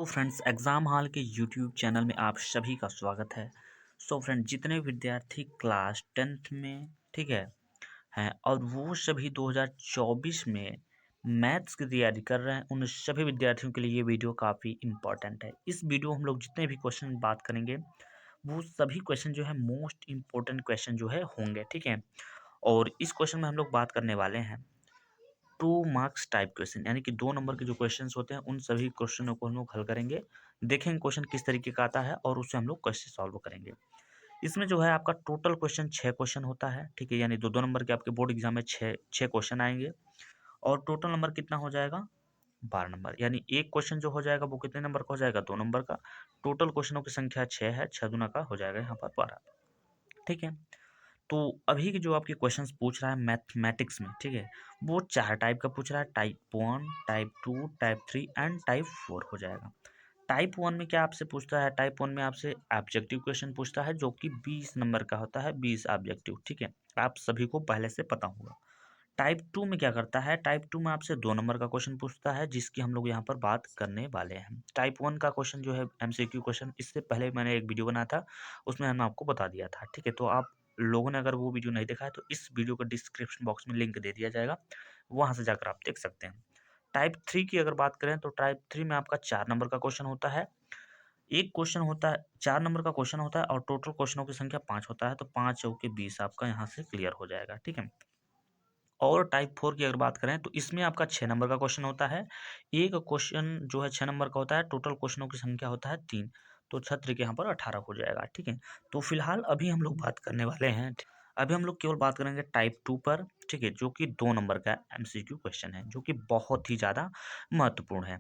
तो friends exam hall के YouTube channel में आप सभी का स्वागत है। सो फ्रेंड जितने विद्यार्थी क्लास 10th में ठीक है हैं और वो सभी 2024 में मैथ्स की तैयारी कर रहे हैं उन सभी विद्यार्थियों के लिए ये वीडियो काफ़ी इम्पोर्टेंट है। इस वीडियो हम लोग जितने भी क्वेश्चन बात करेंगे वो सभी क्वेश्चन जो है मोस्ट इम्पोर्टेंट क्वेश्चन जो है होंगे, ठीक है। और इस क्वेश्चन में हम लोग बात करने वाले हैं 2 मार्क्स टाइप क्वेश्चन, यानी कि 2 नंबर के जो क्वेश्चंस होते हैं उन सभी क्वेश्चनों को हम लोग हल करेंगे। देखेंगे क्वेश्चन किस तरीके का आता है और उससे हम लोग कैसे सॉल्व करेंगे। इसमें जो है आपका टोटल क्वेश्चन 6 क्वेश्चन होता है, ठीक है। यानी दो दो नंबर के आपके बोर्ड एग्जाम में छः छः क्वेश्चन आएंगे और टोटल नंबर कितना हो जाएगा 12 नंबर। यानी एक क्वेश्चन जो हो जाएगा वो कितने नंबर का हो जाएगा 2 नंबर का। टोटल क्वेश्चनों की संख्या 6 है, 6 दूना का हो जाएगा यहाँ पर 12, ठीक है। तो अभी के जो आपके क्वेश्चंस पूछ रहा है मैथमेटिक्स में, ठीक है, वो 4 टाइप का पूछ रहा है। Type 1, type 2, type 3 and type 4 हो जाएगा। टाइप 1 में क्या आपसे पूछता है? टाइप 1 में आपसे ऑब्जेक्टिव क्वेश्चन पूछता है जो कि 20 नंबर का होता है, 20 ऑब्जेक्टिव, ठीक है। आप सभी को पहले से पता होगा। टाइप 2 में क्या करता है? टाइप 2 में आपसे 2 नंबर का क्वेश्चन पूछता है जिसकी हम लोग यहाँ पर बात करने वाले हैं। टाइप 1 का क्वेश्चन जो है एमसीक्यू क्वेश्चन, इससे पहले मैंने एक वीडियो बनाया था, उसमें मैंने आपको बता दिया था, ठीक है। तो आप लोगों ने अगर वो वीडियो नहीं देखा है तो इस वीडियो को डिस्क्रिप्शन बॉक्स में लिंक दे दिया जाएगा, वहाँ से जाकर आप देख सकते हैं। टाइप 3 की अगर बात करें तो टाइप 3 में आपका 4 नंबर का क्वेश्चन होता है। एक क्वेश्चन होता है, 4 नंबर का क्वेश्चन होता है और टोटल क्वेश्चनों की संख्या 5 होता है, तो 5 चौके 20 आपका यहाँ से क्लियर हो जाएगा, ठीक है। और टाइप 4 की अगर बात करें तो इसमें आपका 6 नंबर का क्वेश्चन होता है। एक क्वेश्चन जो है 6 नंबर का होता है, टोटल क्वेश्चनों की संख्या होता है 3, तो 6 के यहाँ पर 18 हो जाएगा, ठीक है। तो फिलहाल अभी हम लोग बात करने वाले हैं, अभी हम लोग केवल बात करेंगे टाइप 2 पर, ठीक है, जो कि 2 नंबर का एमसीक्यू क्वेश्चन है, जो कि बहुत ही ज़्यादा महत्वपूर्ण है।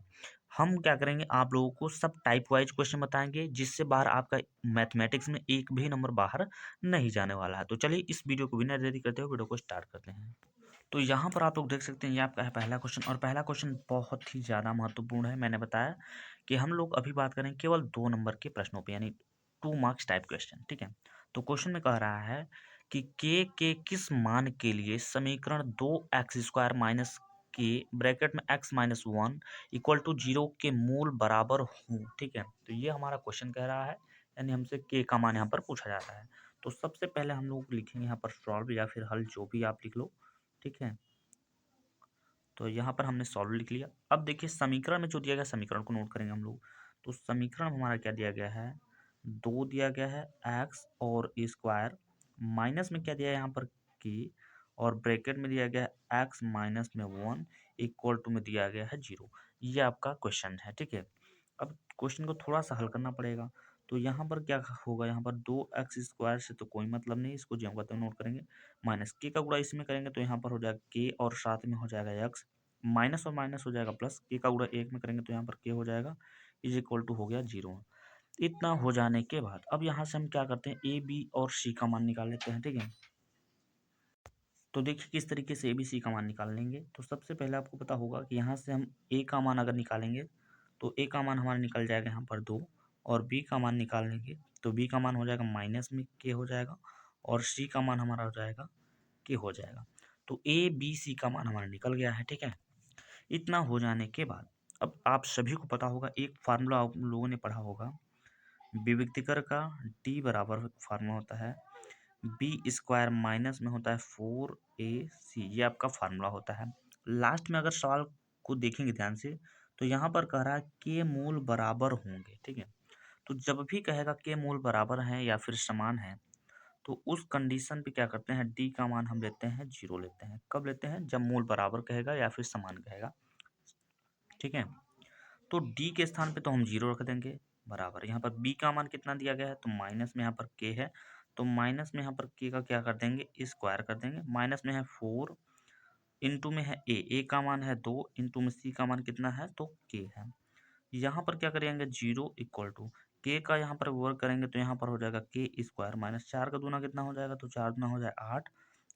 हम क्या करेंगे, आप लोगों को सब टाइप वाइज क्वेश्चन बताएंगे जिससे बाहर आपका मैथमेटिक्स में एक भी नंबर बाहर नहीं जाने वाला है। तो चलिए इस वीडियो को बिना देरी करते हुए वीडियो को स्टार्ट करते हैं। तो यहाँ पर आप लोग देख सकते हैं ये आपका है पहला क्वेश्चन, और पहला क्वेश्चन बहुत ही ज़्यादा महत्वपूर्ण है। मैंने बताया कि हम लोग अभी बात करें केवल 2 नंबर के प्रश्नों पे, यानी 2 मार्क्स टाइप क्वेश्चन, ठीक है। तो क्वेश्चन में कह रहा है कि के किस मान के लिए समीकरण 2x² माइनस के ब्रैकेट में x-1 इक्वल टू 0 के मूल बराबर हूँ, ठीक है। तो ये हमारा क्वेश्चन कह रहा है, यानी हमसे के का मान यहाँ पर पूछा जा रहा है। तो सबसे पहले हम लोग लिखेंगे यहाँ पर सॉल्व या फिर हल, जो भी आप लिख लो, ठीक है। तो यहाँ पर हमने सॉल्व लिख लिया। अब देखिए समीकरण में जो दिया गया समीकरण को नोट करेंगे हम लोग। तो समीकरण हमारा क्या दिया गया है, 2 दिया गया है एक्स और स्क्वायर, माइनस में क्या दिया है यहाँ पर के, और ब्रैकेट में दिया गया है एक्स माइनस में 1 इक्वल टू में दिया गया है 0। ये आपका क्वेश्चन है, ठीक है। अब क्वेश्चन को थोड़ा सा हल करना पड़ेगा। तो यहाँ पर क्या होगा, यहाँ पर 2x² से तो कोई मतलब नहीं, इसको जो हम कहते हैं नोट करेंगे। माइनस के का गुणा इसमें करेंगे तो यहाँ पर हो जाएगा के और साथ में हो जाएगा एक्स, माइनस और माइनस हो जाएगा प्लस, के का गुणा एक में करेंगे तो यहाँ पर के हो जाएगा, इज इक्वल टू हो गया 0। इतना हो जाने के बाद अब यहाँ से हम क्या करते हैं, ए बी और सी का मान निकाल लेते हैं, ठीक है। तो देखिए किस तरीके से ए बी सी का मान निकाल लेंगे। तो सबसे पहले आपको पता होगा कि यहाँ से हम ए का मान अगर निकालेंगे तो ए का मान हमारा निकल जाएगा यहाँ पर 2, और बी का मान निकालेंगे तो बी का मान हो जाएगा माइनस में के हो जाएगा, और सी का मान हमारा हो जाएगा के हो जाएगा। तो ए बी सी का मान हमारा निकल गया है, ठीक है। इतना हो जाने के बाद अब आप सभी को पता होगा, एक फार्मूला आप लोगों ने पढ़ा होगा, विविक्तिकर का डी बराबर फार्मूला होता है बी स्क्वायर माइनस में होता है 4ac, ये आपका फार्मूला होता है। लास्ट में अगर सवाल को देखेंगे ध्यान से तो यहाँ पर कह रहा है के मूल बराबर होंगे, ठीक है। तो जब भी कहेगा के मूल बराबर हैं या फिर समान है, तो उस कंडीशन पे क्या करते हैं, डी का मान हम लेते हैं 0 लेते हैं। कब लेते हैं, जब मूल बराबर कहेगा या फिर समान कहेगा, ठीक है। तो डी के स्थान पे तो हम 0 रख देंगे बराबर। यहाँ पर बी का मान कितना दिया गया है, तो माइनस में यहाँ पर के है, तो माइनस में यहाँ पर के का क्या कर देंगे, स्क्वायर कर देंगे। माइनस में है 4, इंटू में है ए का मान है 2, इंटू में सी का मान कितना है, तो के है। यहाँ पर क्या करेंगे 0 इक्वल टू के का यहाँ पर वर्क करेंगे तो यहाँ पर हो जाएगा के स्क्वायर माइनस 4 का दूना कितना हो जाएगा, तो 4 दूना हो जाएगा 8,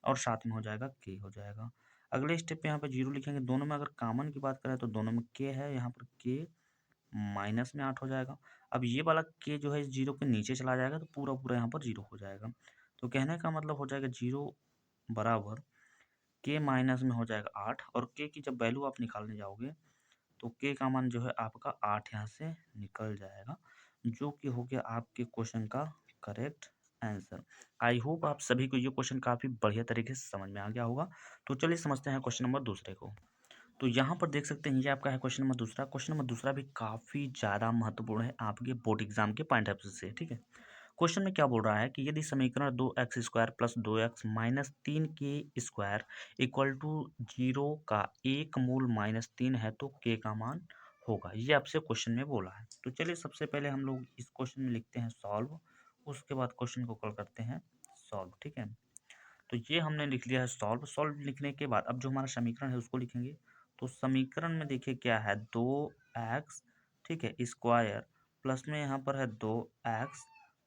और साथ में हो जाएगा के हो जाएगा। अगले स्टेप पे यहाँ पे 0 लिखेंगे। दोनों में अगर कॉमन की बात करें तो दोनों में के है, यहाँ पर के माइनस में 8 हो जाएगा। अब ये वाला के जो है इस 0 के नीचे चला जाएगा तो पूरा पूरा यहाँ पर 0 हो जाएगा। तो कहने का मतलब हो जाएगा 0 बराबर के माइनस में हो जाएगा 8, और के की जब वैल्यू आप निकालने जाओगे तो के का मान जो है आपका 8 यहाँ से निकल जाएगा, जो कि हो गया आपके क्वेश्चन का करेक्ट आंसर। आई होप आप सभी को ये क्वेश्चन काफ़ी बढ़िया तरीके से समझ में आ गया होगा। तो चलिए समझते हैं क्वेश्चन नंबर दूसरे को। तो यहाँ पर देख सकते हैं ये आपका है क्वेश्चन नंबर दूसरा। क्वेश्चन नंबर दूसरा भी काफ़ी ज़्यादा महत्वपूर्ण है आपके बोर्ड एग्जाम के पॉइंट ऑफ व्यू से, ठीक है। क्वेश्चन में क्या बोल रहा है कि यदि समीकरण 2x² plus 2x minus 3k² equal to 0 का एक मूल -3 है तो k का मान होगा, ये आपसे क्वेश्चन में बोला है। तो चलिए सबसे पहले हम लोग इस क्वेश्चन में लिखते हैं सॉल्व, उसके बाद क्वेश्चन को कॉल करते हैं सॉल्व, ठीक है। तो ये हमने लिख लिया है सॉल्व। सॉल्व लिखने के बाद अब जो हमारा समीकरण है उसको लिखेंगे। तो समीकरण में देखिए क्या है, 2x, ठीक है, स्क्वायर प्लस में यहाँ पर है 2x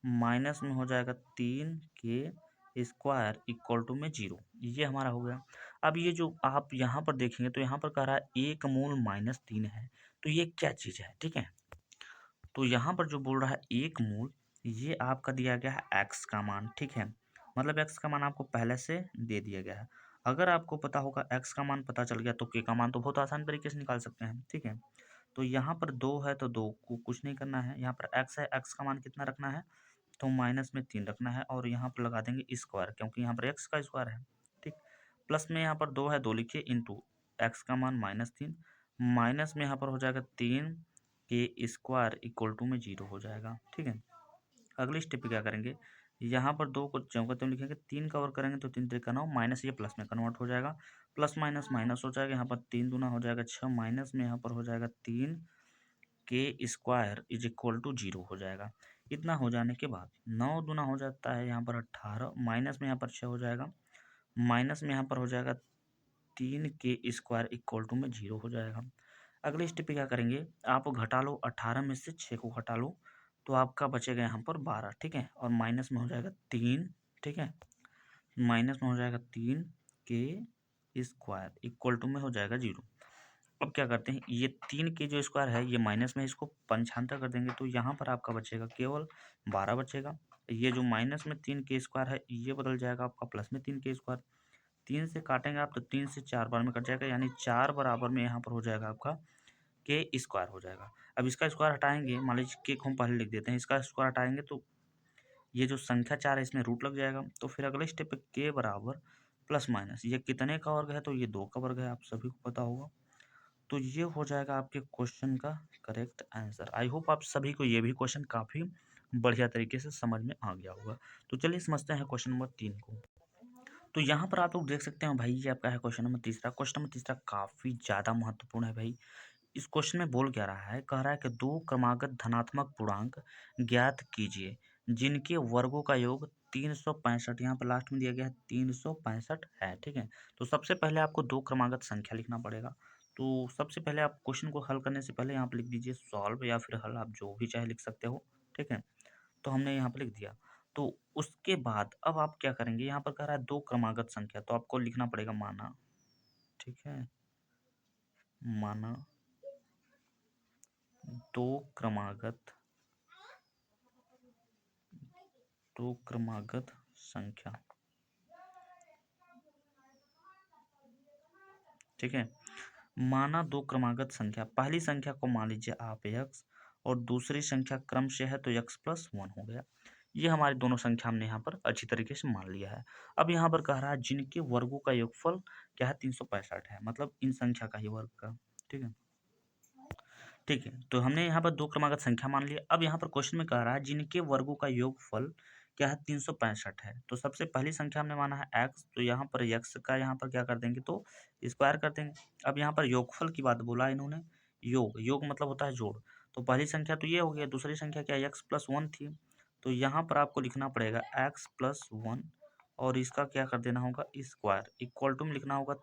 माइनस में हो जाएगा 3k² इक्वल टू में 0, ये हमारा हो गया। अब ये जो आप यहाँ पर देखेंगे तो यहाँ पर कह रहा है एक मूल -3 है, तो ये क्या चीज़ है, ठीक है। तो यहाँ पर जो बोल रहा है एक मूल, ये आपका दिया गया है एक्स का मान, ठीक है। मतलब एक्स का मान आपको पहले से दे दिया गया है। अगर आपको पता होगा एक्स का मान पता चल गया तो के का मान तो बहुत आसान तरीके से निकाल सकते हैं, ठीक है। तो यहाँ पर 2 है तो 2 को कुछ नहीं करना है, यहाँ पर एक्स है, एक्स का मान कितना रखना है, तो -3 रखना है और यहाँ पर लगा देंगे स्क्वायर, क्योंकि यहाँ पर एक्स का स्क्वायर है, ठीक। प्लस में यहाँ पर 2 है, 2 लिखिए, इंटू एक्स का मान -3, माइनस में यहाँ पर हो जाएगा 3k² इक्वल टू में 0 हो जाएगा, ठीक है। अगले स्टेप पे क्या करेंगे, यहाँ पर 2 को ज्यों का त्यों लिखेंगे, 3 का वर्ग करेंगे तो 3 3 का 9, माइनस ये प्लस में कन्वर्ट हो जाएगा, प्लस माइनस माइनस हो जाएगा, यहाँ पर 3 दूना हो जाएगा 6, माइनस में यहाँ पर हो जाएगा 3k² इज इक्वल टू 0 हो जाएगा। इतना हो जाने के बाद 9 दूना हो जाता है यहाँ पर 18, माइनस में यहाँ पर 6 हो जाएगा, माइनस में यहाँ पर हो जाएगा 3k² इक्वल टू में 0 हो जाएगा। अगले स्टेप पे क्या करेंगे, आप घटा लो 18 में से 6 को घटा लो तो आपका बचेगा यहाँ पर 12, ठीक है, और माइनस में हो जाएगा 3, ठीक है, माइनस में हो जाएगा 3k² इक्वल टू में हो जाएगा 0। अब क्या करते हैं, ये 3k जो स्क्वायर है ये माइनस में इसको पंचांतर कर देंगे तो यहाँ पर आपका बचेगा केवल 12 बचेगा। ये जो माइनस में 3k² है ये बदल जाएगा आपका प्लस में 3k²। 3 से काटेंगे आप तो 3 से 4 बार में कट जाएगा, यानी 4 बराबर में यहाँ पर हो जाएगा आपका k² हो जाएगा। अब इसका स्क्वायर हटाएंगे, मान लीजिए के को हम पहले लिख देते हैं, इसका स्क्वायर हटाएंगे तो ये जो संख्या 4 है इसमें रूट लग जाएगा। तो फिर अगले स्टेप पे के बराबर प्लस माइनस ये कितने का वर्ग है, तो ये 2 का वर्ग है, आप सभी को पता होगा। तो ये हो जाएगा आपके क्वेश्चन का करेक्ट आंसर। आई होप आप सभी को ये भी क्वेश्चन काफ़ी बढ़िया तरीके से समझ में आ गया होगा। तो चलिए समझते हैं क्वेश्चन नंबर 3 को। तो यहाँ पर आप लोग देख सकते हैं भाई, ये आपका है क्वेश्चन नंबर तीसरा। क्वेश्चन नंबर तीसरा काफ़ी ज़्यादा महत्वपूर्ण है भाई। इस क्वेश्चन में बोल क्या रहा है, कह रहा है कि दो क्रमागत धनात्मक पूर्णांक ज्ञात कीजिए जिनके वर्गों का योग 365, यहाँ पर लास्ट में दिया गया है 365 है, ठीक है। तो सबसे पहले आपको दो क्रमागत संख्या लिखना पड़ेगा। तो सबसे पहले आप क्वेश्चन को हल करने से पहले यहाँ पर लिख दीजिए सॉल्व, या फिर हल, आप जो भी चाहे लिख सकते हो, ठीक है। तो हमने यहाँ पर लिख दिया। तो उसके बाद अब आप क्या करेंगे, यहाँ पर कह रहा है दो क्रमागत संख्या, तो आपको लिखना पड़ेगा माना, ठीक है, माना दो क्रमागत दो क्रमागत संख्या, ठीक है। माना दो क्रमागत संख्या, पहली संख्या को मान लीजिए आप x और दूसरी संख्या क्रमशः है तो x+1 हो गया। ये हमारी दोनों संख्या हमने यहाँ पर अच्छी तरीके से मान लिया है। अब यहाँ पर कह रहा है जिनके वर्गों का योगफल क्या है, 365 है, मतलब इन संख्या का ही वर्ग का, ठीक है। ठीक है, तो हमने यहाँ पर दो क्रमागत संख्या मान लिया। अब यहाँ पर क्वेश्चन में कह रहा है जिनके वर्गों का योगफल क्या है, 365 है। तो सबसे पहली संख्या हमने माना है x, तो यहाँ पर x का यहाँ पर क्या कर देंगे, तो स्क्वायर कर देंगे। अब यहाँ पर योगफल की बात बोला इन्होंने, योग योग मतलब होता है जोड़। तो पहली संख्या तो ये हो गया, दूसरी संख्या क्या है, x+1 थी। तो यहाँ पर आपको लिखना पड़ेगा x+1 और इसका क्या कर देना होगा, स्क्वायर इक्वल टू में लिखना होगा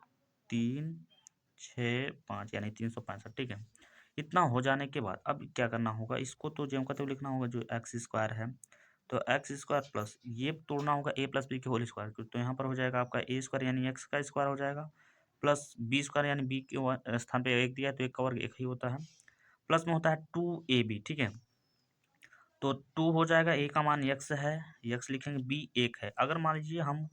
365 यानी 365, ठीक है। इतना हो जाने के बाद अब क्या करना होगा, इसको तो ज्यों का त्यों लिखना होगा, जो x² है तो x² प्लस ये तोड़ना होगा a प्लस बी के होल स्क्वायर को, तो यहाँ पर हो जाएगा आपका a² यानी x का स्क्वायर हो जाएगा, प्लस b² यानी b के स्थान पे एक दिया है तो एक का वर्ग एक ही होता है, प्लस में होता है 2ab, ठीक है। तो 2 हो जाएगा, a का मान x है, x लिखेंगे, b 1 है। अगर मान लीजिए हम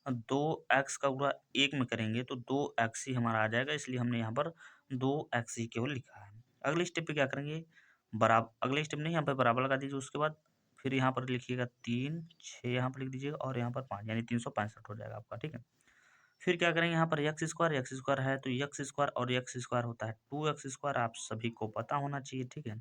दो एक्स का गुणा एक में करेंगे तो दो एक्स ही हमारा आ जाएगा, इसलिए हमने यहाँ पर दो एक्स ही केवल लिखा है। अगले स्टेप पे क्या करेंगे, अगले स्टेप नहीं, यहाँ पे बराबर लगा दीजिए। उसके बाद फिर यहाँ पर लिखिएगा 3, 6 यहाँ पर लिख दीजिएगा और यहाँ पर 5, यानी 365 हो जाएगा आपका, ठीक है। फिर क्या करेंगे, यहाँ पर एक्स स्क्वायर है तो एक्स स्क्वायर और एक्स स्क्वायर होता है 2x², आप सभी को पता होना चाहिए, ठीक है।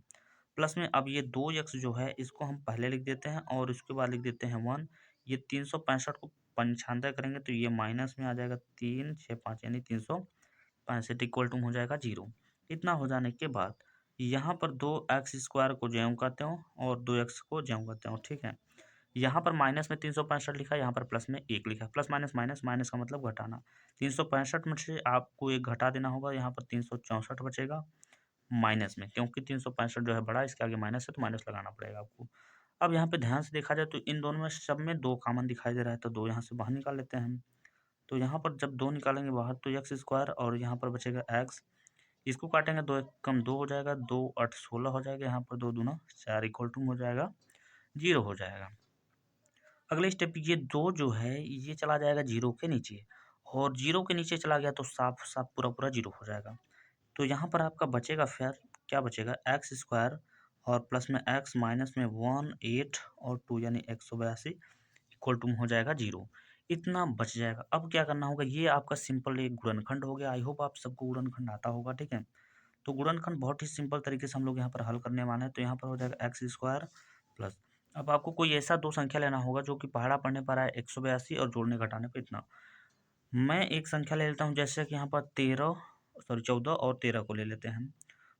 प्लस में अब ये 2x जो है इसको हम पहले लिख देते हैं और उसके बाद लिख देते हैं 1। ये 365 को 95 करेंगे तो ये माइनस में आ जाएगा, 3, 6, 5 यानी 365 इक्वल टू हो जाएगा 0। इतना हो जाने के बाद यहाँ पर 2x² को ज्यों कहते हो और 2x को ज्यों कहते हो, ठीक है। यहाँ पर माइनस में 365 लिखा है, यहाँ पर प्लस में 1 लिखा है। प्लस माइनस माइनस, माइनस का मतलब घटाना। 365 में से आपको एक घटा देना होगा, यहाँ पर 364 बचेगा माइनस में, क्योंकि 365 जो है बड़ा, इसके आगे माइनस है तो माइनस लगाना पड़ेगा आपको। अब यहाँ पे ध्यान से देखा जाए तो इन दोनों में सब में 2 कॉमन दिखाई दे रहा है, तो 2 यहाँ से बाहर निकाल लेते हैं हम। तो यहाँ पर जब 2 निकालेंगे बाहर तो x² और यहाँ पर बचेगा x। इसको काटेंगे, 2 एक कम 2 हो जाएगा, 2 8 16 हो जाएगा, यहाँ पर 2 दूना 4 इक्वल टू हो जाएगा 0 हो जाएगा। अगले स्टेप ये 2 जो है ये चला जाएगा 0 के नीचे, और 0 के नीचे चला गया तो साफ साफ पूरा पूरा 0 हो जाएगा। तो यहाँ पर आपका बचेगा फिर क्या बचेगा, x² और प्लस में x माइनस में 1, 8 और 2 यानी 182 इक्वल टू हो जाएगा 0। इतना बच जाएगा। अब क्या करना होगा, ये आपका सिंपल एक गुणनखंड हो गया। आई होप आप सबको गुणनखंड आता होगा, ठीक है। तो गुणनखंड बहुत ही सिंपल तरीके से हम लोग यहाँ पर हल करने वाले हैं। तो यहाँ पर हो जाएगा x² प्लस, अब आपको कोई ऐसा दो संख्या लेना होगा जो कि पहाड़ा पढ़ने पर आए 182 और जोड़ने घटाने पर इतना। मैं एक संख्या ले लेता हूँ, जैसे कि यहाँ पर 14 और 13 को ले लेते हैं हम।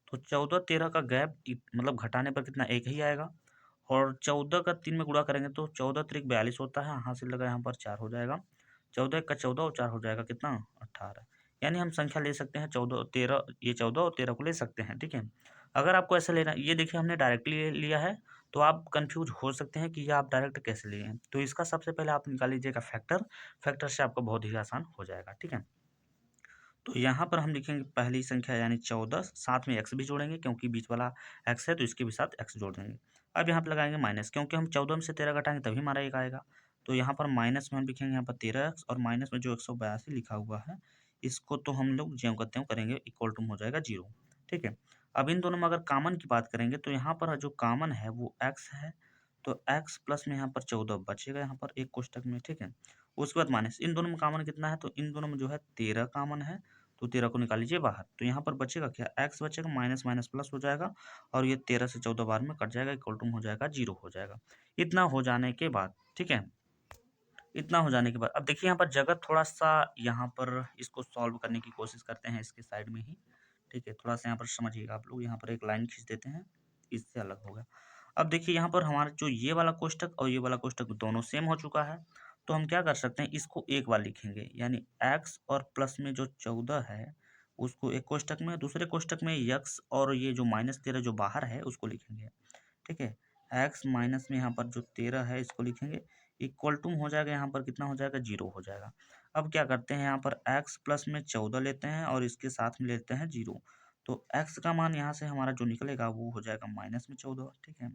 तो 14 13 का गैप मतलब घटाने पर कितना, एक ही आएगा। और 14 का 3 में गुणा करेंगे तो 14 त्रिक 42 होता है, हासिल लगा यहाँ पर 4 हो जाएगा। 14 का 14 और 4 हो जाएगा कितना, 18। यानी हम संख्या ले सकते हैं 14 13, ये 14 और 13 को ले सकते हैं, ठीक है। अगर आपको ऐसा लेना, ये देखिए हमने डायरेक्टली लिया है तो आप कंफ्यूज हो सकते हैं कि ये आप डायरेक्ट कैसे लिए हैं। तो इसका सबसे पहले आप निकाल लीजिएगा फैक्टर, फैक्टर से आपका बहुत ही आसान हो जाएगा, ठीक है। तो यहाँ पर हम लिखेंगे पहली संख्या यानी 14, साथ में एक्स भी जोड़ेंगे क्योंकि बीच वाला एक्स है तो इसके भी साथ एक्स जोड़ देंगे। अब यहाँ पर लगाएंगे माइनस, क्योंकि हम 14 में से 13 घटाएंगे तभी हमारा एक आएगा। तो यहाँ पर माइनस में हम लिखेंगे यहाँ पर 13x और माइनस में जो 182 लिखा हुआ है इसको तो हम लोग ज्यों का त्यों करेंगे, इक्वल टू हो जाएगा 0, ठीक है। अब इन दोनों में अगर कॉमन की बात करेंगे तो यहाँ पर जो कॉमन है वो x है, तो x प्लस में यहाँ पर 14 बचेगा यहाँ पर एक कोष्टक में, ठीक है। उसके बाद माइनस, इन दोनों में कॉमन कितना है, तो इन दोनों में जो है 13 कॉमन है, तो 13 को निकाल लीजिए बाहर। तो यहाँ पर बचेगा क्या, x बचेगा, माइनस माइनस प्लस हो जाएगा और ये 13 से 14 बार में कट जाएगा, इक्वल टू हो जाएगा 0 हो जाएगा। इतना हो जाने के बाद, ठीक है, इतना हो जाने के बाद अब देखिए यहाँ पर जगह थोड़ा सा, यहाँ पर इसको सॉल्व करने की कोशिश करते हैं इसके साइड में ही, ठीक है। थोड़ा सा यहाँ पर समझिएगा आप लोग, यहाँ पर एक लाइन खींच देते हैं, इससे अलग होगा। अब देखिए यहाँ पर हमारा जो ये वाला कोष्टक और ये वाला कोष्टक दोनों सेम हो चुका है, तो हम क्या कर सकते हैं, इसको एक बार लिखेंगे, यानी x और प्लस में जो 14 है उसको एक कोष्टक में, दूसरे कोष्टक में x और ये जो -13 जो बाहर है उसको लिखेंगे, ठीक है। x माइनस में यहाँ पर जो 13 है इसको लिखेंगे, इक्वल टू हो जाएगा यहाँ पर कितना हो जाएगा, 0 हो जाएगा। अब क्या करते हैं, यहाँ पर x प्लस में 14 लेते हैं और इसके साथ में लेते हैं 0। तो x का मान यहाँ से हमारा जो निकलेगा वो हो जाएगा -14, ठीक है।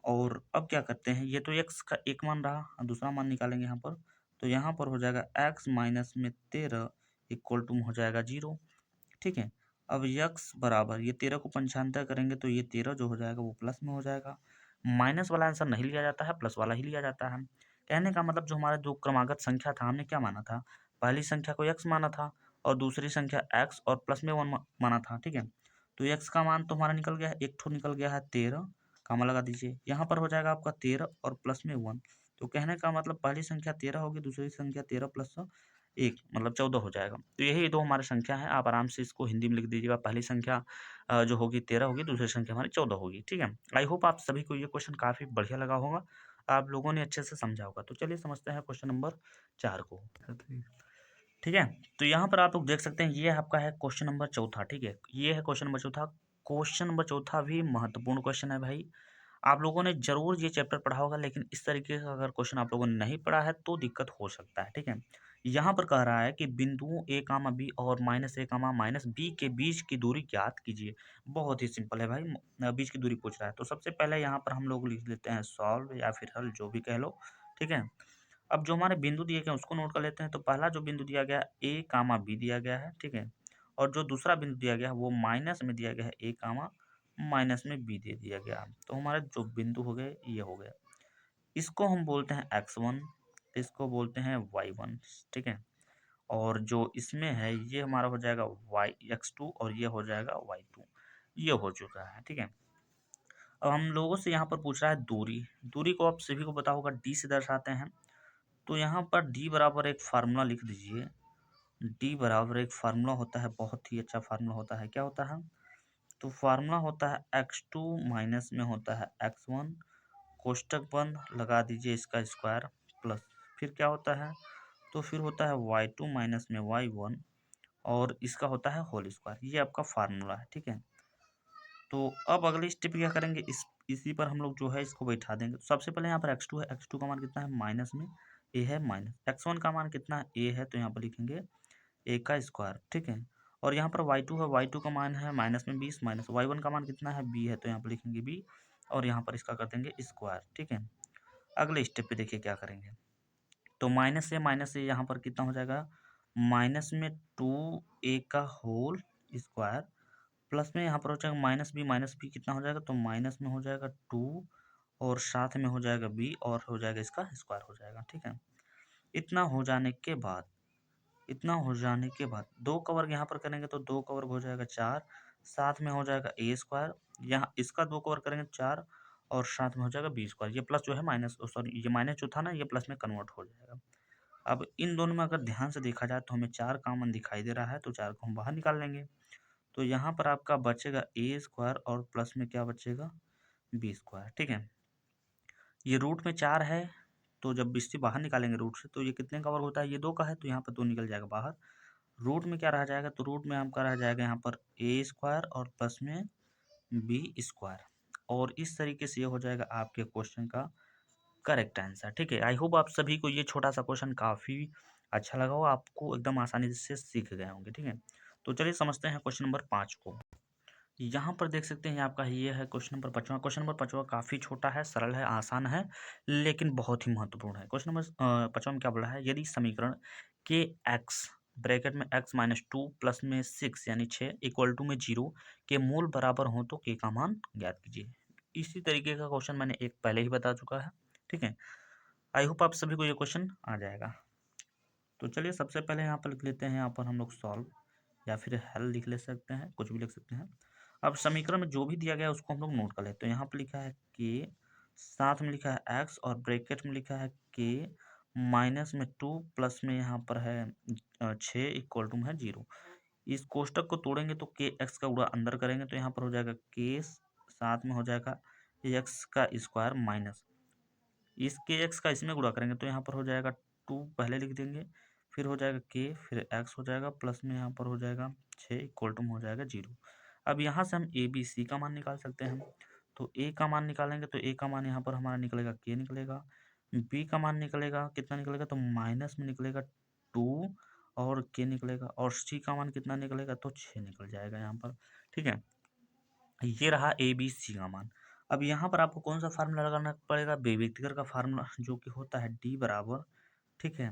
और अब क्या करते हैं, ये तो x का एक मान रहा, दूसरा मान निकालेंगे यहाँ पर। तो यहाँ पर हो जाएगा x माइनस में 13 इक्वल टू हो जाएगा 0, ठीक है। अब x बराबर, ये 13 को 95 करेंगे तो ये 13 जो हो जाएगा वो प्लस में हो जाएगा। माइनस वाला आंसर नहीं लिया जाता है, प्लस वाला ही लिया जाता है। कहने का मतलब जो हमारा जो क्रमागत संख्या था हमने क्या माना था, पहली संख्या को x माना था और दूसरी संख्या x और प्लस में 1 माना था, ठीक है। तो x का मान तो हमारा निकल गया है, एक ठो निकल गया है 13, कामा लगा दीजिए, यहाँ पर हो जाएगा आपका 13 और प्लस में 1। तो कहने का मतलब पहली संख्या 13 होगी, दूसरी संख्या 13 प्लस 1 मतलब 14 हो जाएगा। तो यही दो हमारी संख्या है, आप आराम से इसको हिंदी में लिख दीजिएगा, पहली संख्या जो होगी 13 होगी, दूसरी संख्या हमारी 14 होगी, ठीक है। आई होप आप सभी को ये क्वेश्चन काफ़ी बढ़िया लगा होगा, आप लोगों ने अच्छे से समझा होगा। तो चलिए समझते हैं क्वेश्चन नंबर 4 को, ठीक है। तो यहाँ पर आप लोग देख सकते हैं ये आपका है क्वेश्चन नंबर चौथा, ठीक है। ये है क्वेश्चन नंबर चौथा। क्वेश्चन नंबर चौथा भी महत्वपूर्ण क्वेश्चन है भाई, आप लोगों ने जरूर ये चैप्टर पढ़ा होगा, लेकिन इस तरीके का अगर क्वेश्चन आप लोगों ने नहीं पढ़ा है तो दिक्कत हो सकता है, ठीक है। यहाँ पर कह रहा है कि बिंदुओं a कामा बी और -a कामा -b के बीच की दूरी ज्ञात कीजिए। बहुत ही सिंपल है भाई, बीच की दूरी पूछ रहा है। तो सबसे पहले यहाँ पर हम लोग लिख लेते हैं सॉल्व या फिर हल, जो भी कह लो, ठीक है। अब जो हमारे बिंदु दिए गए हैं उसको नोट कर लेते हैं। तो पहला जो बिंदु दिया गया है ए कामा बी दिया गया है, ठीक है। और जो दूसरा बिंदु दिया गया है वो माइनस में दिया गया है, ए कामा माइनस में बी दे दिया गया। तो हमारे जो बिंदु हो गए ये हो गए। इसको हम बोलते हैं x1, इसको बोलते हैं y1, ठीक है। और जो इसमें है ये हमारा हो जाएगा x2 और ये हो जाएगा y2। ये हो चुका है, ठीक है। अब हम लोगों से यहाँ पर पूछ रहा है दूरी। दूरी को आप सभी को पता होगा d से दर्शाते हैं। तो यहाँ पर d बराबर एक फार्मूला लिख दीजिए। d बराबर एक फार्मूला होता है, बहुत ही अच्छा फार्मूला होता है। क्या होता है? तो फार्मूला होता है x2 माइनस में होता है x1, कोष्टक बंद लगा दीजिए इसका स्क्वायर, प्लस फिर क्या होता है? तो फिर होता है y2 माइनस में y1 और इसका होता है होल स्क्वायर। ये आपका फार्मूला है, ठीक है। तो अब अगले स्टेप क्या करेंगे, इसी पर हम लोग जो है इसको बैठा देंगे। तो सबसे पहले यहाँ पर x2 है, x2 का मान कितना है? माइनस में a है माइनस, x1 का मान कितना है? a है, तो यहाँ पर लिखेंगे a का स्क्वायर, ठीक है। और यहाँ पर y2 है, y2 का मान है माइनस में 20 माइनस y1 का मान कितना है? b है, तो यहाँ पर लिखेंगे b और यहाँ पर इसका कर देंगे स्क्वायर, ठीक है। अगले स्टेप पे देखिए क्या करेंगे। तो माइनस से यहाँ पर कितना हो जाएगा? माइनस में 2a का होल स्क्वायर, प्लस में यहाँ पर हो जाएगा माइनस बी कितना हो जाएगा? तो माइनस में हो जाएगा 2 और साथ में हो जाएगा बी और हो जाएगा इसका स्क्वायर हो जाएगा, ठीक है। इतना हो जाने के बाद दो का वर्ग यहाँ पर करेंगे तो दो का वर्ग हो जाएगा 4, साथ में हो जाएगा ए स्क्वायर, यहाँ इसका दो का वर्ग करेंगे 4 और साथ में हो जाएगा बी स्क्वायर। ये प्लस जो है माइनस, सॉरी ये माइनस जो था ना ये प्लस में कन्वर्ट हो जाएगा। अब इन दोनों में अगर ध्यान से देखा जाए तो हमें 4 कॉमन दिखाई दे रहा है, तो 4 को हम बाहर निकाल लेंगे। तो यहाँ पर आपका बचेगा ए स्क्वायर और प्लस में क्या बचेगा? बी स्क्वायर, ठीक है। ये रूट में 4 है, तो जब इससे बाहर निकालेंगे रूट से तो ये कितने का वर्ग होता है? ये 2 का है, तो यहाँ पर 2 निकल जाएगा बाहर। रूट में क्या रह जाएगा? तो रूट में आपका रह जाएगा यहाँ पर ए स्क्वायर और प्लस में बी स्क्वायर। और इस तरीके से ये हो जाएगा आपके क्वेश्चन का करेक्ट आंसर, ठीक है। आई होप आप सभी को ये छोटा सा क्वेश्चन काफ़ी अच्छा लगा हो, आपको एकदम आसानी से सीख गए होंगे, ठीक है। तो चलिए समझते हैं क्वेश्चन नंबर 5 को। यहाँ पर देख सकते हैं आपका ये है क्वेश्चन नंबर 5वां। क्वेश्चन नंबर 5वां काफ़ी छोटा है, सरल है, आसान है, लेकिन बहुत ही महत्वपूर्ण है। क्वेश्चन नंबर 5वां में क्या बोला है? यदि समीकरण के एक्स ब्रैकेट में x माइनस 2 प्लस में 6 यानी 6 इक्वल टू में 0 के मूल बराबर हो तो k का मान ज्ञात कीजिए। इसी तरीके का क्वेश्चन मैंने एक पहले ही बता चुका है, ठीक है। आई होप आप सभी को ये क्वेश्चन आ जाएगा। तो चलिए सबसे पहले यहाँ पर लिख लेते हैं, यहाँ पर हम लोग सॉल्व या फिर हल लिख ले सकते हैं, कुछ भी लिख सकते हैं। अब समीकरण में जो भी दिया गया है उसको हम लोग नोट कर लेते हैं। यहाँ पर लिखा है के, साथ में लिखा है एक्स और ब्रैकेट में लिखा है के माइनस में 2 प्लस में यहाँ पर है 6 इक्वल टू में है 0। इस कोष्टक को तोड़ेंगे तो के एक्स का गुणा अंदर करेंगे तो यहाँ पर हो जाएगा के, साथ में हो जाएगा एक्स का स्क्वायर माइनस इसके एक्स का इसमें गुणा करेंगे तो यहाँ पर हो जाएगा 2 पहले लिख देंगे, फिर हो जाएगा के, फिर एक्स हो जाएगा, प्लस में यहाँ पर हो जाएगा 6 इक्वल टू में हो जाएगा 0। अब यहाँ से हम ए बी सी का मान निकाल सकते हैं। तो ए का मान निकालेंगे तो ए का मान यहाँ पर हमारा निकलेगा के निकलेगा, बी का मान निकलेगा कितना निकलेगा? तो माइनस में निकलेगा 2 और के निकलेगा, और सी का मान कितना निकलेगा? तो 6 निकल जाएगा यहाँ पर, ठीक है। ये रहा ए बी सी का मान। अब यहाँ पर आपको कौन सा फार्मूला लगाना पड़ेगा? व्यक्तिगत का फार्मूला, जो कि होता है डी बराबर, ठीक है,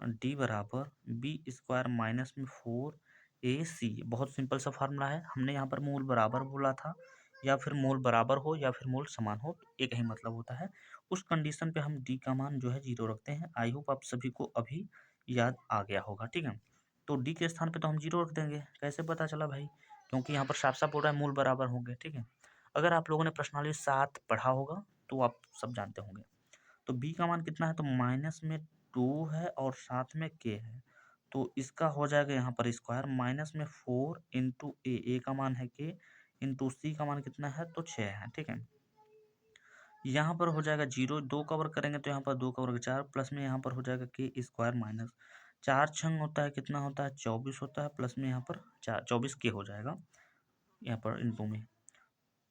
डी बराबर बी स्क्वायर माइनस में 4ac। बहुत सिंपल सा फार्मूला है। हमने यहाँ पर मूल बराबर बोला था, या फिर मूल बराबर हो या फिर मूल समान हो, एक ही मतलब होता है। उस कंडीशन पे हम डी का मान जो है 0 रखते हैं। आई होप आप सभी को अभी याद आ गया होगा, ठीक है। तो डी के स्थान पे तो हम 0 रख देंगे। कैसे पता चला भाई? क्योंकि यहाँ पर साफ साफ बोल रहा है मूल बराबर होंगे, ठीक है। अगर आप लोगों ने प्रश्नावली 7 पढ़ा होगा तो आप सब जानते होंगे। तो बी का मान कितना है? तो माइनस में 2 है और साथ में के है, तो इसका हो जाएगा यहाँ पर स्क्वायर माइनस में 4 इंटू ए का मान है के, इंटू सी का मान कितना है? तो 6 है, ठीक है। यहाँ पर हो जाएगा 0, 2 का वर्ग करेंगे तो यहाँ पर 2 का वर्ग 4, प्लस में यहाँ पर हो जाएगा के स्क्वायर माइनस 4 छंग होता है कितना होता है? 24 होता है, प्लस में यहाँ पर 24 के हो जाएगा यहाँ पर इंटू में।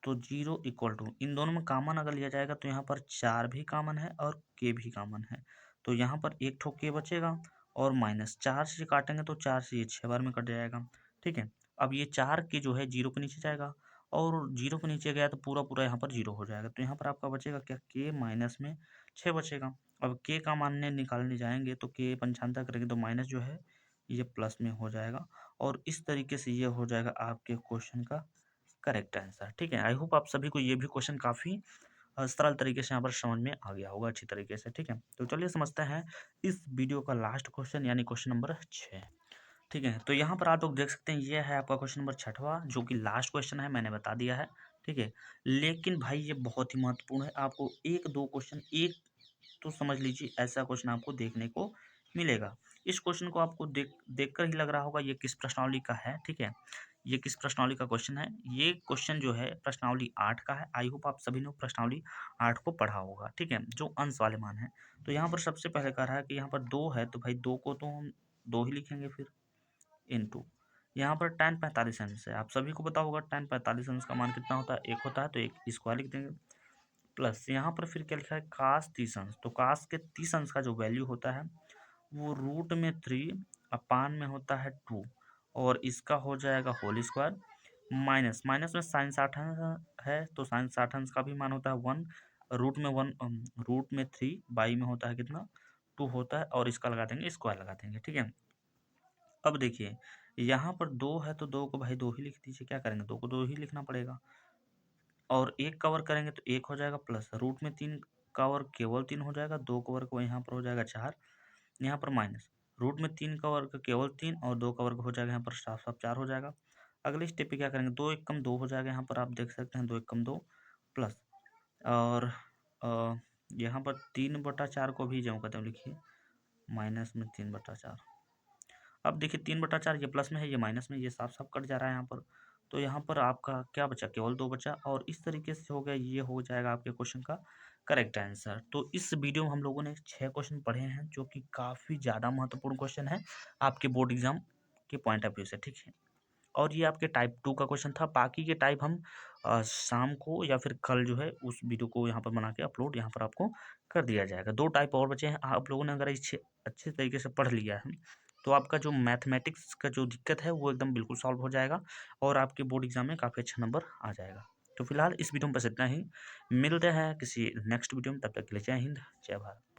तो 0 इक्वल टू इन दोनों में कॉमन अगर लिया जाएगा तो यहाँ पर 4 भी कॉमन है और के भी कॉमन है, तो यहाँ पर एक ठो के बचेगा और माइनस 4 से काटेंगे तो 4 से ये 6 बार में कट जाएगा, ठीक है। अब ये 4 के जो है 0 के नीचे जाएगा और 0 के नीचे गया तो पूरा पूरा यहाँ पर 0 हो जाएगा। तो यहाँ पर आपका बचेगा क्या? के माइनस में 6 बचेगा। अब के का मान्य निकालने जाएंगे तो के पंचांतर करेंगे तो माइनस जो है ये प्लस में हो जाएगा, और इस तरीके से ये हो जाएगा आपके क्वेश्चन का करेक्ट आंसर। ठीक है, आई होप आप सभी को ये भी क्वेश्चन काफ़ी सरल तरीके से यहाँ पर समझ में आ गया होगा अच्छी तरीके से। ठीक है, तो चलिए समझते हैं इस वीडियो का लास्ट क्वेश्चन यानी क्वेश्चन नंबर 6। ठीक है, तो यहाँ पर आप लोग देख सकते हैं ये है आपका क्वेश्चन नंबर 6वां, जो कि लास्ट क्वेश्चन है, मैंने बता दिया है। ठीक है, लेकिन भाई ये बहुत ही महत्वपूर्ण है, आपको एक दो क्वेश्चन, एक तो समझ लीजिए ऐसा क्वेश्चन आपको देखने को मिलेगा। इस क्वेश्चन को आपको देखकर ही लग रहा होगा ये किस प्रश्नावली का है। ठीक है, ये किस प्रश्नावली का क्वेश्चन है। ये क्वेश्चन जो है प्रश्नावली 8 का है। आई होप आप सभी ने प्रश्नावली 8 को पढ़ा होगा। ठीक है, जो अंश वाले मान है। तो यहाँ पर सबसे पहले कह रहा है कि यहाँ पर 2 है, तो भाई 2 को तो हम 2 ही लिखेंगे, फिर इनटू यहाँ पर tan 45 अंश है। आप सभी को पता होगा tan 45 अंश का मान कितना होता है, 1 होता है, तो 1 स्क्वायर लिख देंगे। प्लस यहाँ पर फिर क्या लिखा है, काश 30 अंश। तो काश के 30 अंश का जो वैल्यू होता है वो रूट में 3 अपान में होता है 2, और इसका हो जाएगा होल स्क्वायर। माइनस माइनस में साइन 60 है, तो साइन 60 अंश का भी मान होता है 1, रूट में 1, रूट में 3, बाई में होता है कितना, 2 होता है, और इसका लगा देंगे स्क्वायर लगा देंगे। ठीक है, अब देखिए यहाँ पर 2 है, तो 2 को भाई 2 ही लिख दीजिए। क्या करेंगे, 2 को 2 ही लिखना पड़ेगा, और 1 कवर करेंगे तो 1 हो जाएगा, प्लस रूट में 3 कवर केवल 3 हो जाएगा, 2 कवर को यहाँ पर हो जाएगा 4, यहाँ पर माइनस रूट में 3 का वर्ग केवल 3, और 2 का वर्ग हो जाएगा यहाँ पर साफ साफ 4 हो जाएगा। अगले स्टेप पे क्या करेंगे, 2 एक कम 2 हो जाएगा, यहाँ पर आप देख सकते हैं 2 एक कम 2, प्लस और यहाँ पर 3/4 को भी जो कहते हैं लिखिए, माइनस में 3/4। अब देखिए 3/4 ये प्लस में है, ये माइनस में, ये साफ साफ कट जा रहा है यहाँ पर। तो यहाँ पर आपका क्या बचा, केवल 2 बचा, और इस तरीके से हो गया, ये हो जाएगा आपके क्वेश्चन का करेक्ट आंसर। तो इस वीडियो में हम लोगों ने 6 क्वेश्चन पढ़े हैं, जो कि काफ़ी ज़्यादा महत्वपूर्ण क्वेश्चन है आपके बोर्ड एग्जाम के पॉइंट ऑफ व्यू से। ठीक है, और ये आपके टाइप 2 का क्वेश्चन था। बाकी के टाइप हम शाम को या फिर कल जो है उस वीडियो को यहाँ पर बना के अपलोड यहाँ पर आपको कर दिया जाएगा। 2 टाइप और बचे हैं, आप लोगों ने अगर इसे अच्छे तरीके से पढ़ लिया है तो आपका जो मैथमेटिक्स का जो दिक्कत है वो एकदम बिल्कुल सॉल्व हो जाएगा, और आपके बोर्ड एग्जाम में काफ़ी अच्छा नंबर आ जाएगा। तो फिलहाल इस वीडियो में बस इतना ही, मिलते हैं किसी नेक्स्ट वीडियो में, तब तक के लिए जय हिंद, जय भारत।